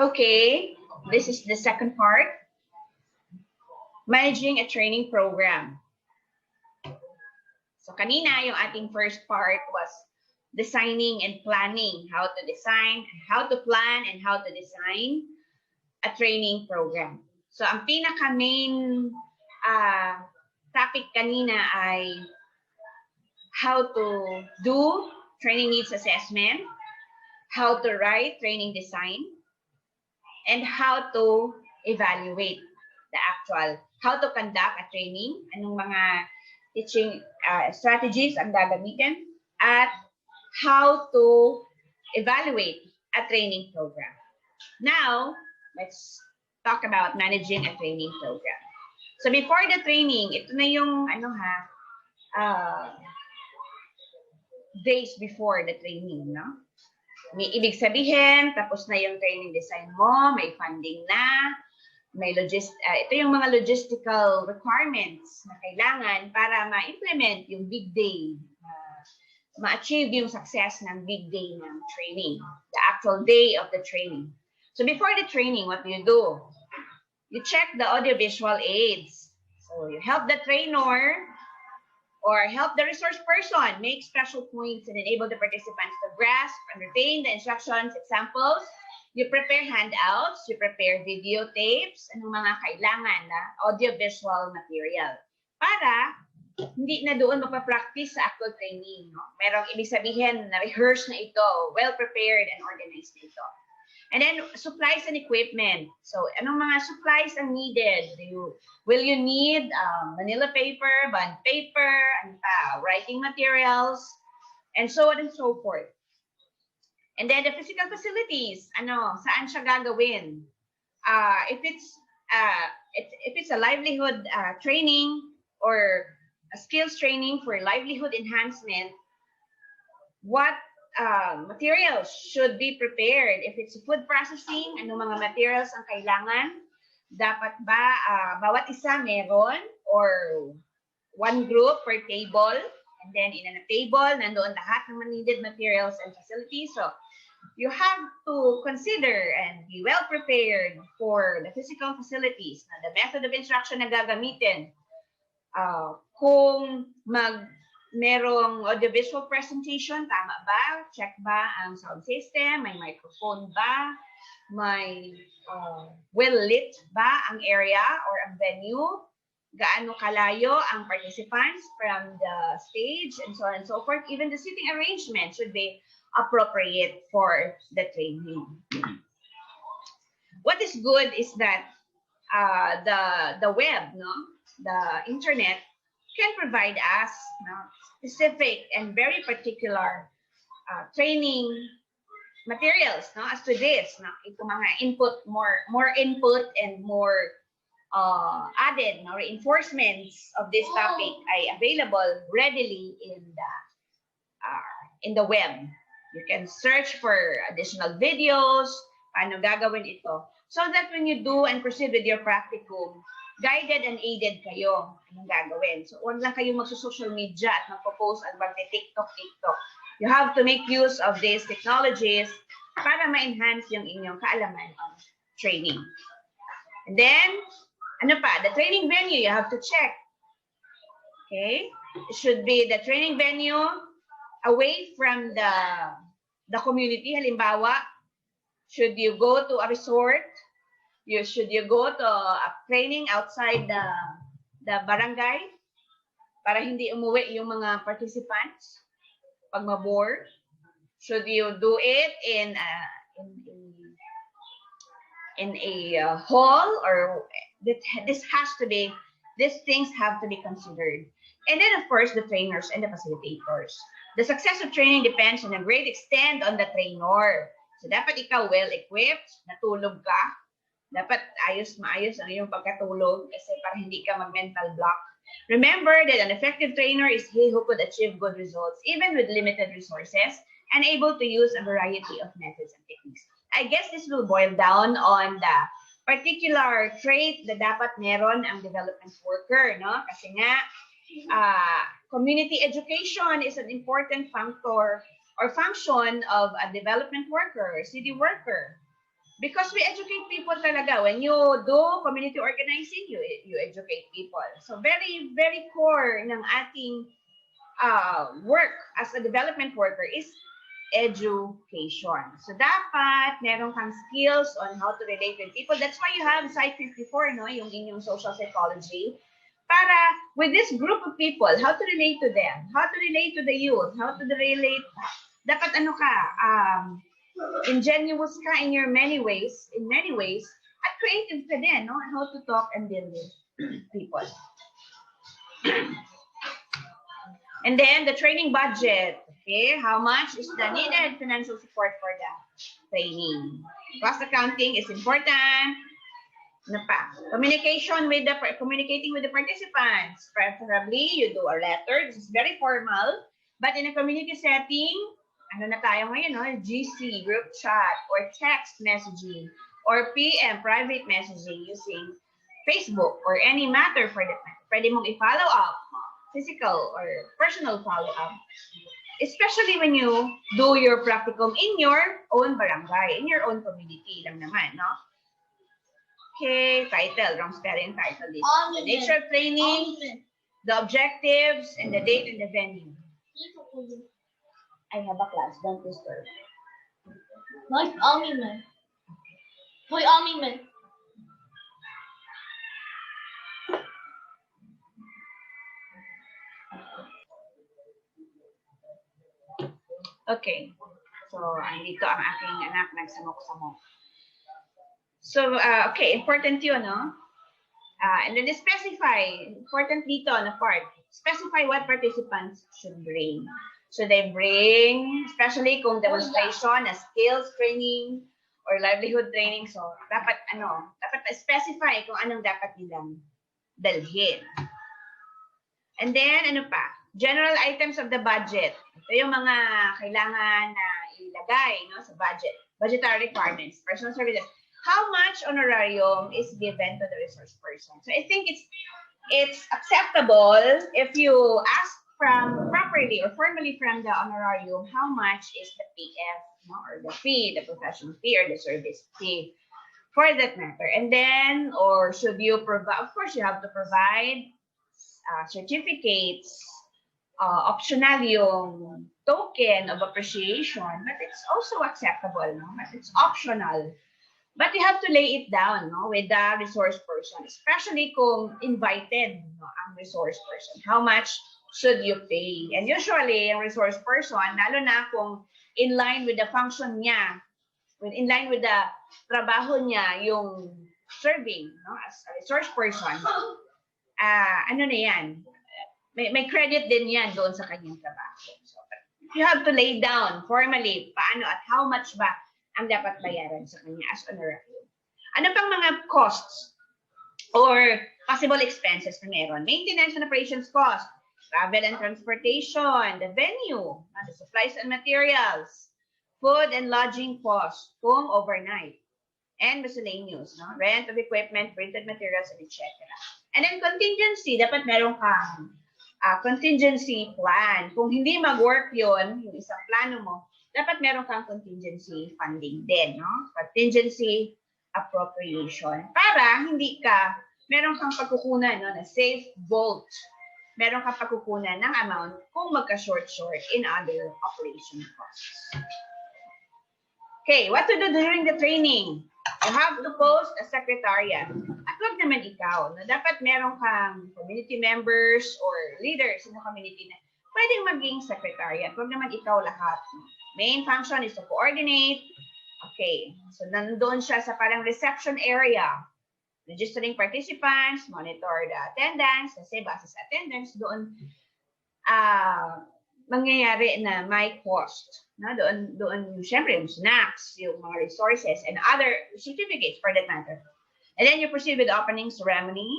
Okay, this is the second part. Managing a training program. So kanina, yung ating first part was designing and planning, how to design, how to plan, and how to design a training program. So ang pinaka-main topic kanina ay how to do training needs assessment, how to write training design, and how to evaluate the actual, how to conduct a training, anong mga teaching strategies ang gagamitin, at how to evaluate a training program. Now, let's talk about managing a training program. So before the training, ito na yung days before the training, no? May ibig sabihin, tapos na yung training design mo, may funding na, may ito yung mga logistical requirements na kailangan para ma-implement yung big day, ma-achieve yung success ng big day ng training, the actual day of the training. So before the training, what do? You check the audiovisual aids. So you help the trainer or help the resource person make special points and enable the participants to grasp and retain the instructions, examples. You prepare handouts, you prepare videotapes, anong mga kailangan na audiovisual material para hindi na doon mapapractice sa actual training. No? Merong ibig sabihin na rehearse na ito, well-prepared and organized na ito. And then supplies and equipment. So anong mga supplies ang needed? Will you need manila paper, bond paper, writing materials, and so on and so forth. And then the physical facilities, saan siya gagawin? If it's a livelihood training or a skills training for livelihood enhancement, what materials should be prepared? If it's food processing, ano mga materials ang kailangan? Dapat ba bawat isa meron or one group per table? And then in a table, nandoon lahat ng needed materials and facilities. So you have to consider and be well prepared for the physical facilities, the method of instruction na gagamitin. Kung merong audiovisual presentation, tama ba? Check ba ang sound system? May microphone ba? May well-lit ba ang area or ang venue? Gaano kalayo ang participants from the stage and so on and so forth. Even the seating arrangement should be appropriate for the training. What is good is that the web, the internet, can provide us specific and very particular training materials as to this. Ito mga input, more input and more added reinforcements of this topic ay available readily in the web. You can search for additional videos, paano gagawin ito, so that when you do and proceed with your practicum, guided and aided kayo anong gagawin. So huwag lang kayo magso-social media at magpo-post at magte-TikTok. You have to make use of these technologies para ma-enhance yung inyong kaalaman on training. And then, the training venue, you have to check. Okay? It should be the training venue away from the community. Halimbawa, should you go to a resort? Should you go to a training outside the barangay para hindi umuwi yung mga participants pag ma-board? Should you do it in a hall, or these things have to be considered. And then of course the trainers and the facilitators. The success of training depends on a great extent on the trainer. So dapat ikaw well-equipped, natulog ka, dapat maayos ang iyong pagkatulog kasi para hindi ka mag-mental block. Remember that an effective trainer is he who could achieve good results even with limited resources and able to use a variety of methods and techniques. I guess this will boil down on the particular trait na dapat meron ang development worker, Kasi nga, community education is an important factor or function of a development worker, city worker. Because we educate people talaga. When you do community organizing, you educate people. So very, very core ng ating work as a development worker is education. So dapat meron kang skills on how to relate with people. That's why you have Psych 54, no? Yung inyong social psychology. Para with this group of people, how to relate to them, how to relate to the youth, how to relate, dapat ano ka, ingenuous ka in many ways, at creative ka din, no? How to talk and deal with people. And then the training budget, okay? How much is the needed financial support for the training? Cost accounting is important. Ano pa? Communicating with the participants. Preferably, you do a letter. This is very formal. But in a community setting, ano na tayo ngayon, no? GC, group chat, or text messaging, or PM, private messaging using Facebook, or any matter for that matter. Pwede mong i-follow up, physical or personal follow-up. Especially when you do your practicum in your own barangay, in your own community lang naman, no? Okay, title, wrong spelling title. The nature of training, the objectives, and the date and the venue. I have a class, don't disturb. Like Ami man. Hoy Ami man. Okay. So, andito ang aking anak nagsamok-samok. So, okay, important yun, no? And then specify, important dito na part, specify what participants should bring. So they bring, especially kung demonstration, na skills training, or livelihood training. So, dapat specify kung anong dapat nilang dalhin. And then, ano pa? General items of the budget. Ito yung mga kailangan na ilagay, no, sa budget. Budgetary requirements, personal services. How much honorarium is given to the resource person? So I think it's acceptable if you ask properly or formally from the honorarium, how much is the PF, no, or the fee, the professional fee or the service fee for that matter. And then, or should you provide, of course you have to provide certificates, optional yung token of appreciation, but it's also acceptable, no? But it's optional. But you have to lay it down, no, with the resource person, especially kung invited, no, ang resource person. How much should you pay? And usually, ang resource person, lalo na kung in line with the function niya, in line with the trabaho niya, yung serving, no, as a resource person, ano na yan? May credit din yan doon sa kanyang trabaho. So, you have to lay down formally paano at how much ba ang dapat bayaran sa kanya as honorarium. Ano pang mga costs or possible expenses na meron? Maintenance and operations cost, travel and transportation, the venue, the supplies and materials, food and lodging cost, kung overnight, and miscellaneous, no? Rent of equipment, printed materials, and etc. And then contingency, dapat meron kang contingency plan. Kung hindi mag-work yun, yung isang plano mo, dapat meron kang contingency funding din, no? Contingency appropriation. Para hindi ka, meron kang pagkukunan, no, na safe vault. Meron kang pagkukunan ng amount kung magka-short in other operation costs. Okay, what to do during the training? You have to post a secretariat. At wag naman ikaw, no? Dapat meron kang community members or leaders in the community na pwedeng maging secretariat. Wag naman ikaw lahat. Main function is to coordinate. Okay, so nandun siya sa parang reception area. Registering participants, monitor the attendance, kasi base sa attendance, doon mangyayari na may cost. No? Doon syempre yung snacks, yung mga resources, and other certificates for that matter. And then you proceed with the opening ceremony.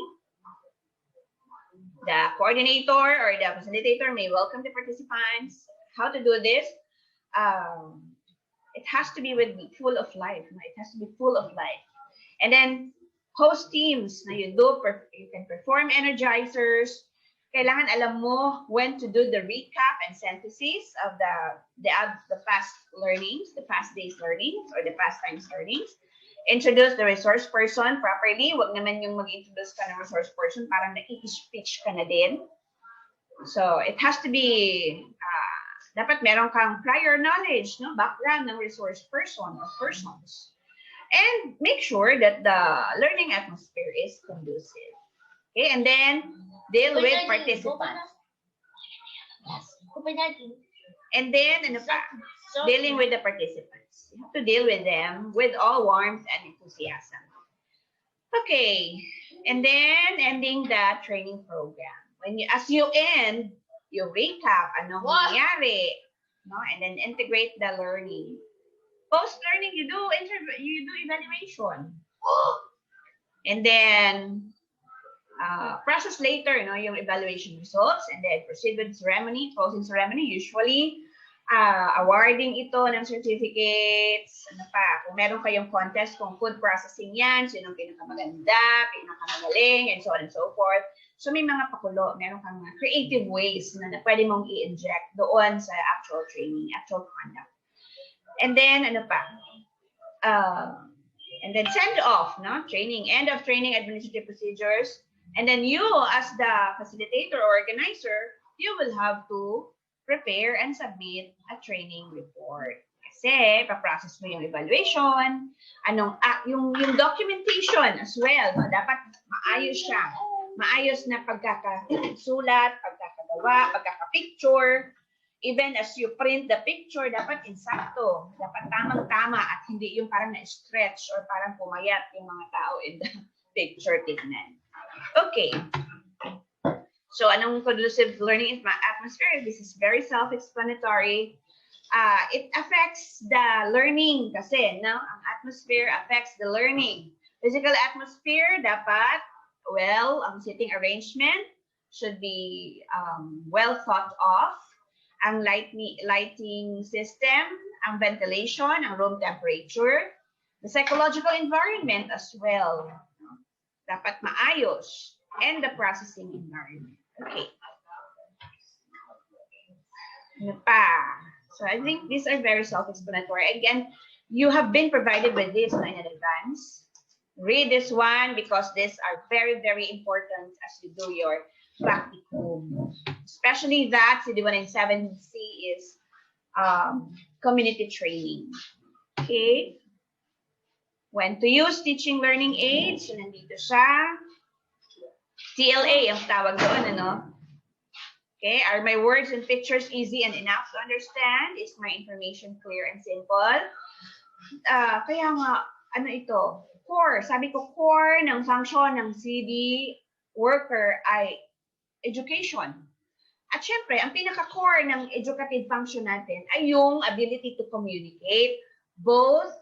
The coordinator or the facilitator may welcome the participants. How to do this? It has to be full of life. No? It has to be full of life. And then host teams na you can perform energizers. Kailangan alam mo when to do the recap and synthesis of the past learnings, the past days learnings, or the past times learnings. Introduce the resource person properly. Wag naman yung mag-introduce ka ng resource person, parang naki-speech ka na din. So, it has to be, dapat meron kang prior knowledge, no? Background ng resource person or persons. And make sure that the learning atmosphere is conducive. Okay, and then deal with participants. And then, ano pa? Dealing with the participants. You have to deal with them with all warmth and enthusiasm. Okay, and then ending the training program. As you end, you recap anong nangyari, no? And then integrate the learning. Post-learning, you do evaluation. And then process later, yung evaluation results, and then proceed with ceremony, closing ceremony. Usually, awarding ito ng certificates. Ano pa? Kung meron kayong contest kung food processing yan, sinong pinakamaganda, pinakamagaling, and so on and so forth. So may mga pakulo, meron kang mga creative ways na pwede mong i-inject doon sa actual training, actual conduct. And then, ano pa? And then send off, no? Training, end of training administrative procedures. And then you, as the facilitator or organizer, you will have to prepare and submit a training report. Kasi, paprocess mo yung evaluation, yung documentation as well. No? Dapat maayos siya. Maayos na pagkakasulat, pagkakagawa, pagkakapicture. Even as you print the picture, dapat insakto. Dapat tamang-tama at hindi yung parang na-stretch or parang pumayat yung mga tao in the picture tignan. Okay. So, anong conducive learning atmosphere? This is very self-explanatory. It affects the learning kasi, no? Ang atmosphere affects the learning. Physical atmosphere, dapat, well, ang sitting arrangement should be well thought of. Ang lighting system, ang ventilation, ang room temperature, the psychological environment as well. Dapat maayos. And the processing environment. Okay. Ano pa? So I think these are very self-explanatory. Again, you have been provided with this in advance. Read this one because these are very, very important as you do your practicum. Especially that CD197C is community training. Okay. When to use teaching learning aids. So nandito siya. TLA ang tawag doon, ano? Okay, are my words and pictures easy and enough to understand? Is my information clear and simple? Kaya nga, ano ito? Core, sabi ko, core ng function ng CD worker ay education. At syempre, ang pinaka-core ng educative function natin ay yung ability to communicate both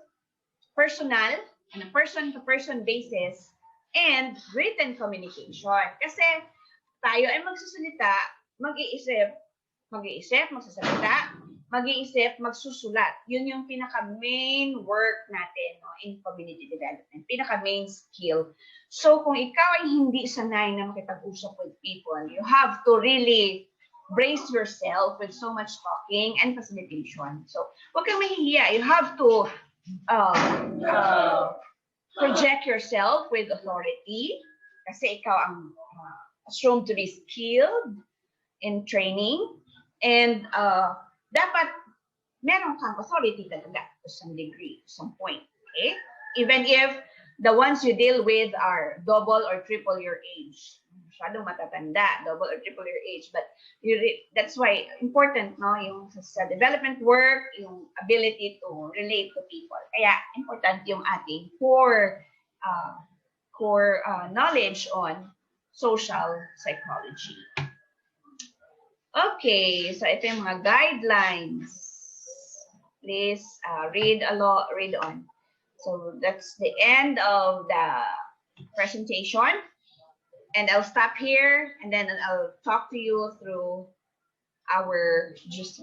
personal, on a person-to-person basis, and written communication. Kasi tayo ay magsusalita, mag-iisip, magsasalita, mag-iisip, magsusulat. Yun yung pinaka-main work natin, no, in community development. Pinaka-main skill. So kung ikaw ay hindi sanay na makipag-usap with people, you have to really brace yourself with so much talking and facilitation. So huwag kang mahihiya. You have to project yourself with authority kasi ikaw ang assumed to be skilled in training and dapat meron kang authority talaga to some degree, to some point. Okay? Even if the ones you deal with are double or triple your age. Masyadong matatanda, double or triple your age. But that's why important, no, yung sa development work, yung ability to relate to people. Kaya important yung ating core knowledge on social psychology. Okay, so ito yung mga guidelines. Please read on. So that's the end of the presentation. And I'll stop here and then I'll talk to you through our GC.